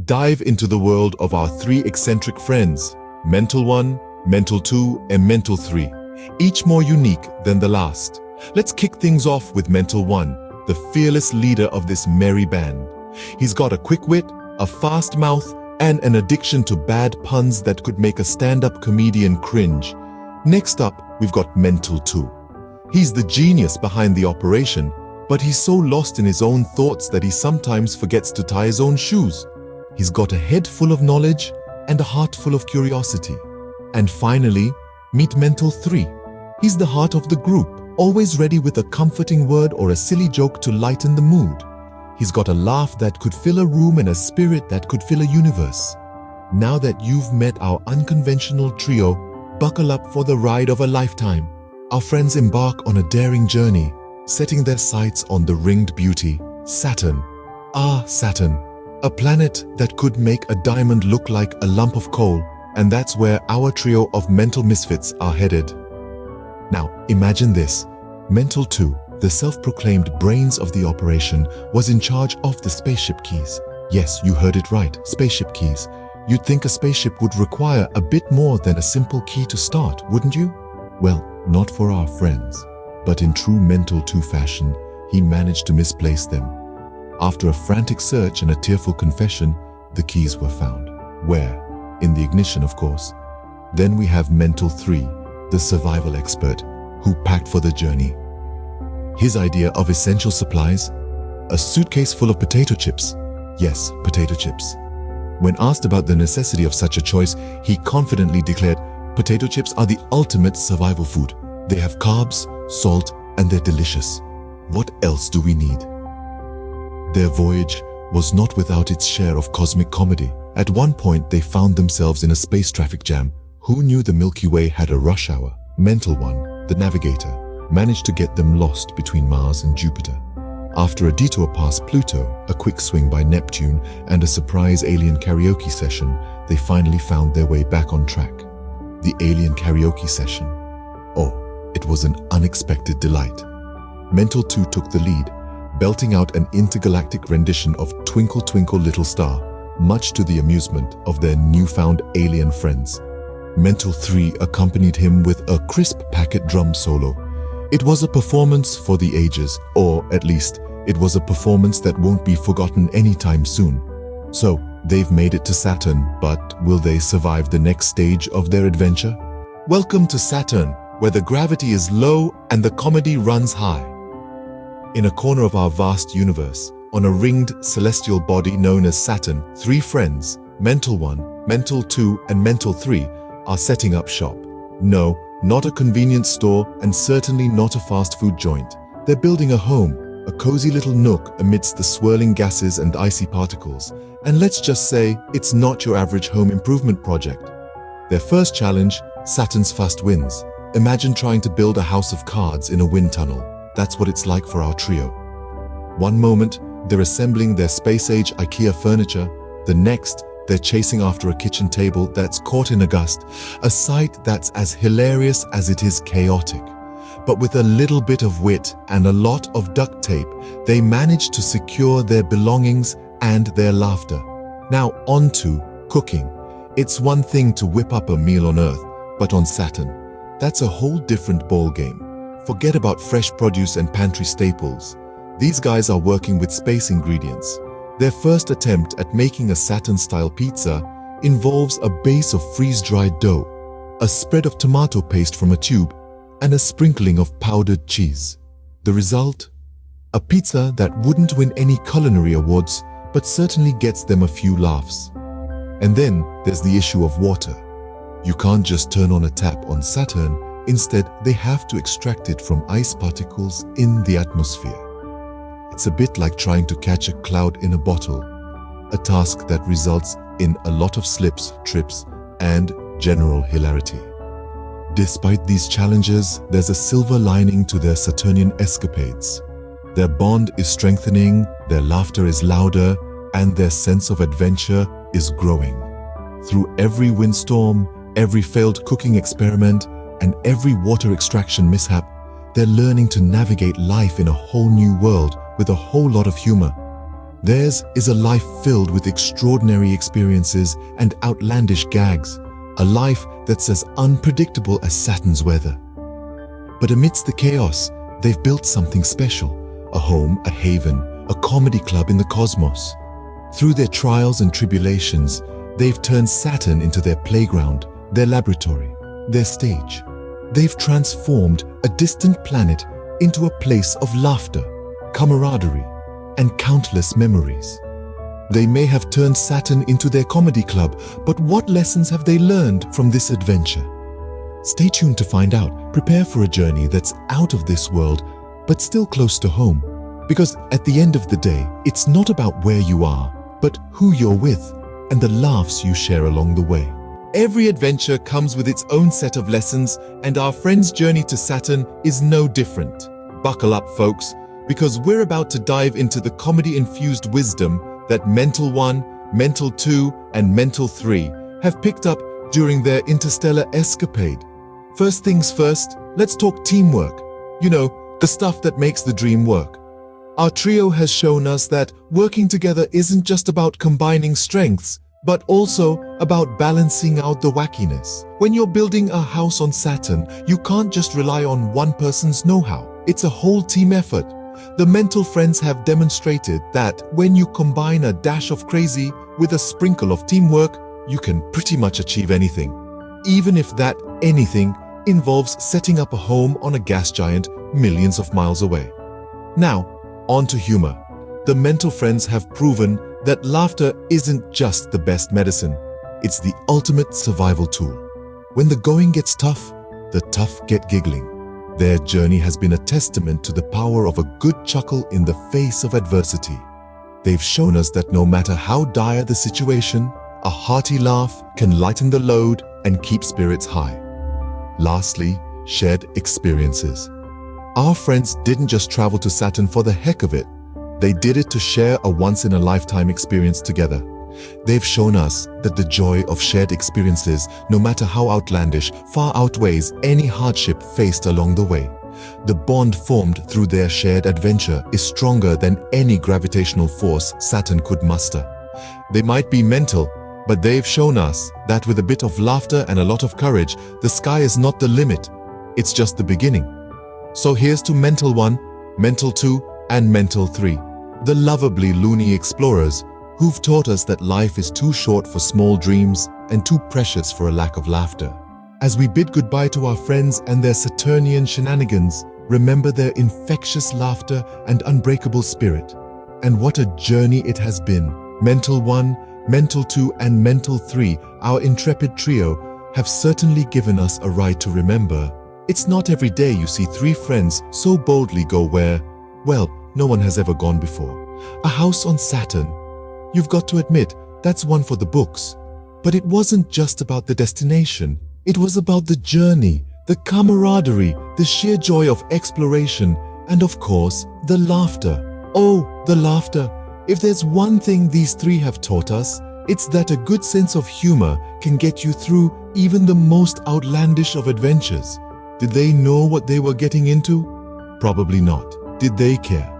Dive into the world of our three eccentric friends, Mental 1, Mental 2, and Mental 3, each more unique than the last. Let's kick things off with Mental 1, the fearless leader of this merry band. He's got a quick wit, a fast mouth, and an addiction to bad puns that could make a stand-up comedian cringe. Next up, we've got Mental 2. He's the genius behind the operation, but he's so lost in his own thoughts that he sometimes forgets to tie his own shoes. He's got a head full of knowledge and a heart full of curiosity. And finally, meet Mental 3. He's the heart of the group, always ready with a comforting word or a silly joke to lighten the mood. He's got a laugh that could fill a room and a spirit that could fill a universe. Now that you've met our unconventional trio, buckle up for the ride of a lifetime. Our friends embark on a daring journey, setting their sights on the ringed beauty, Saturn. Ah, Saturn. A planet that could make a diamond look like a lump of coal, and that's where our trio of mental misfits are headed. Now, imagine this. Mental 2, the self-proclaimed brains of the operation, was in charge of the spaceship keys. Yes, you heard it right, spaceship keys. You'd think a spaceship would require a bit more than a simple key to start, wouldn't you? Well, not for our friends. But in true Mental 2 fashion, he managed to misplace them. After a frantic search and a tearful confession, the keys were found. Where? In the ignition, of course. Then we have Mental 3, the survival expert, who packed for the journey. His idea of essential supplies? A suitcase full of potato chips. Yes, potato chips. When asked about the necessity of such a choice, he confidently declared, "Potato chips are the ultimate survival food. They have carbs, salt, and they're delicious. What else do we need?" Their voyage was not without its share of cosmic comedy. At one point, they found themselves in a space traffic jam. Who knew the Milky Way had a rush hour? Mental 1, the navigator, managed to get them lost between Mars and Jupiter. After a detour past Pluto, a quick swing by Neptune, and a surprise alien karaoke session, they finally found their way back on track. The alien karaoke session. Oh, it was an unexpected delight. Mental 2 took the lead, belting out an intergalactic rendition of Twinkle Twinkle Little Star, much to the amusement of their newfound alien friends. Mental 3 accompanied him with a crisp packet drum solo. It was a performance for the ages, or at least, it was a performance that won't be forgotten anytime soon. So, they've made it to Saturn, but will they survive the next stage of their adventure? Welcome to Saturn, where the gravity is low and the comedy runs high. In a corner of our vast universe, on a ringed celestial body known as Saturn, three friends, Mental 1, Mental 2, and Mental 3, are setting up shop. No, not a convenience store, and certainly not a fast food joint. They're building a home, a cozy little nook amidst the swirling gases and icy particles. And let's just say, it's not your average home improvement project. Their first challenge, Saturn's fast winds. Imagine trying to build a house of cards in a wind tunnel. That's what it's like for our trio. One moment, they're assembling their space-age IKEA furniture. The next, they're chasing after a kitchen table that's caught in a gust, a sight that's as hilarious as it is chaotic. But with a little bit of wit and a lot of duct tape, they manage to secure their belongings and their laughter. Now on to cooking. It's one thing to whip up a meal on Earth, but on Saturn, that's a whole different ballgame. Forget about fresh produce and pantry staples. These guys are working with space ingredients. Their first attempt at making a Saturn-style pizza involves a base of freeze-dried dough, a spread of tomato paste from a tube, and a sprinkling of powdered cheese. The result? A pizza that wouldn't win any culinary awards, but certainly gets them a few laughs. And then there's the issue of water. You can't just turn on a tap on Saturn. Instead, they have to extract it from ice particles in the atmosphere. It's a bit like trying to catch a cloud in a bottle, a task that results in a lot of slips, trips, and general hilarity. Despite these challenges, there's a silver lining to their Saturnian escapades. Their bond is strengthening, their laughter is louder, and their sense of adventure is growing. Through every windstorm, every failed cooking experiment, and every water extraction mishap, they're learning to navigate life in a whole new world with a whole lot of humor. Theirs is a life filled with extraordinary experiences and outlandish gags, a life that's as unpredictable as Saturn's weather. But amidst the chaos, they've built something special, a home, a haven, a comedy club in the cosmos. Through their trials and tribulations, they've turned Saturn into their playground, their laboratory, their stage. They've transformed a distant planet into a place of laughter, camaraderie, and countless memories. They may have turned Saturn into their comedy club, but what lessons have they learned from this adventure? Stay tuned to find out. Prepare for a journey that's out of this world, but still close to home. Because at the end of the day, it's not about where you are, but who you're with and the laughs you share along the way. Every adventure comes with its own set of lessons, and our friend's journey to Saturn is no different. Buckle up, folks, because we're about to dive into the comedy-infused wisdom that Mental 1, Mental 2, and Mental 3 have picked up during their interstellar escapade. First things first, let's talk teamwork. You know, the stuff that makes the dream work. Our trio has shown us that working together isn't just about combining strengths, but also about balancing out the wackiness. When you're building a house on Saturn, you can't just rely on one person's know-how. It's a whole team effort. The Mental friends have demonstrated that when you combine a dash of crazy with a sprinkle of teamwork, you can pretty much achieve anything. Even if that anything involves setting up a home on a gas giant millions of miles away. Now, on to humor. The Mental friends have proven that laughter isn't just the best medicine. It's the ultimate survival tool. When the going gets tough, the tough get giggling. Their journey has been a testament to the power of a good chuckle in the face of adversity. They've shown us that no matter how dire the situation, a hearty laugh can lighten the load and keep spirits high. Lastly, shared experiences. Our friends didn't just travel to Saturn for the heck of it. They did it to share a once-in-a-lifetime experience together. They've shown us that the joy of shared experiences, no matter how outlandish, far outweighs any hardship faced along the way. The bond formed through their shared adventure is stronger than any gravitational force Saturn could muster. They might be mental, but they've shown us that with a bit of laughter and a lot of courage, the sky is not the limit. It's just the beginning. So here's to Mental 1, Mental 2, and Mental 3, the lovably loony explorers who've taught us that life is too short for small dreams and too precious for a lack of laughter. As we bid goodbye to our friends and their Saturnian shenanigans, remember their infectious laughter and unbreakable spirit. And what a journey it has been. Mental 1, Mental 2, and Mental 3, our intrepid trio, have certainly given us a ride to remember. It's not every day you see three friends so boldly go where, well, no one has ever gone before. A house on Saturn. You've got to admit, that's one for the books. But it wasn't just about the destination. It was about the journey, the camaraderie, the sheer joy of exploration, and of course, the laughter. Oh, the laughter. If there's one thing these three have taught us, it's that a good sense of humor can get you through even the most outlandish of adventures. Did they know what they were getting into? Probably not. Did they care?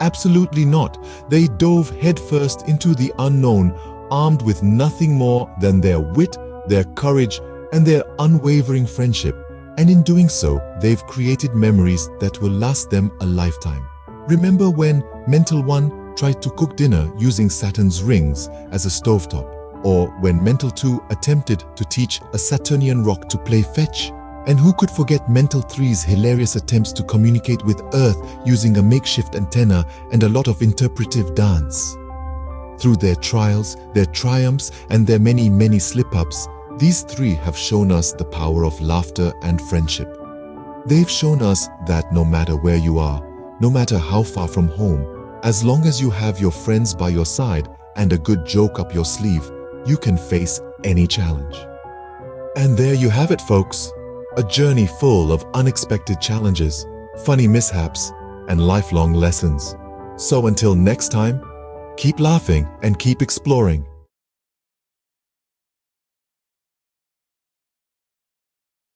Absolutely not. They dove headfirst into the unknown, armed with nothing more than their wit, their courage, and their unwavering friendship. And in doing so, they've created memories that will last them a lifetime. Remember when Mental 1 tried to cook dinner using Saturn's rings as a stovetop? Or when Mental 2 attempted to teach a Saturnian rock to play fetch? And who could forget Mental 3's hilarious attempts to communicate with Earth using a makeshift antenna and a lot of interpretive dance? Through their trials, their triumphs, and their many slip-ups, these three have shown us the power of laughter and friendship. They've shown us that no matter where you are, no matter how far from home, as long as you have your friends by your side and a good joke up your sleeve, you can face any challenge. And there you have it, folks. A journey full of unexpected challenges, funny mishaps, and lifelong lessons. So until next time, keep laughing and keep exploring.